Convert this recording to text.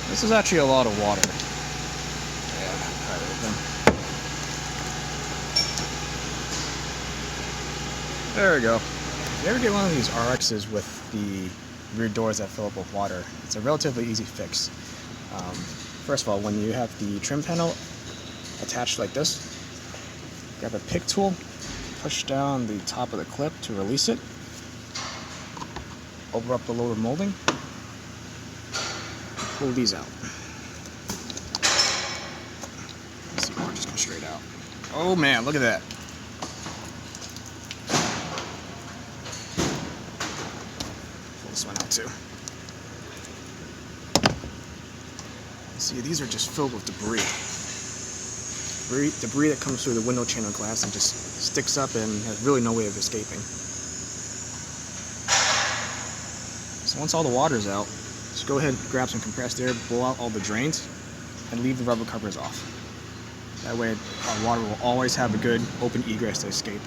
This is actually a lot of water. Yeah, try to open. There we go. If you ever get one of these RXs with the rear doors that fill up with water, it's a relatively easy fix. First of all, when you have the trim panel attached like this, grab a pick tool, push down the top of the clip to release it, open up the lower molding, pull these out. Let's see, more just come straight out. Oh man, look at that. Pull this one out too. See, these are just filled with debris. Debris that comes through the window channel glass and just sticks up and has really no way of escaping. So once all the water's out, just go ahead and grab some compressed air, blow out all the drains, and leave the rubber covers off. That way, our water will always have a good open egress to escape.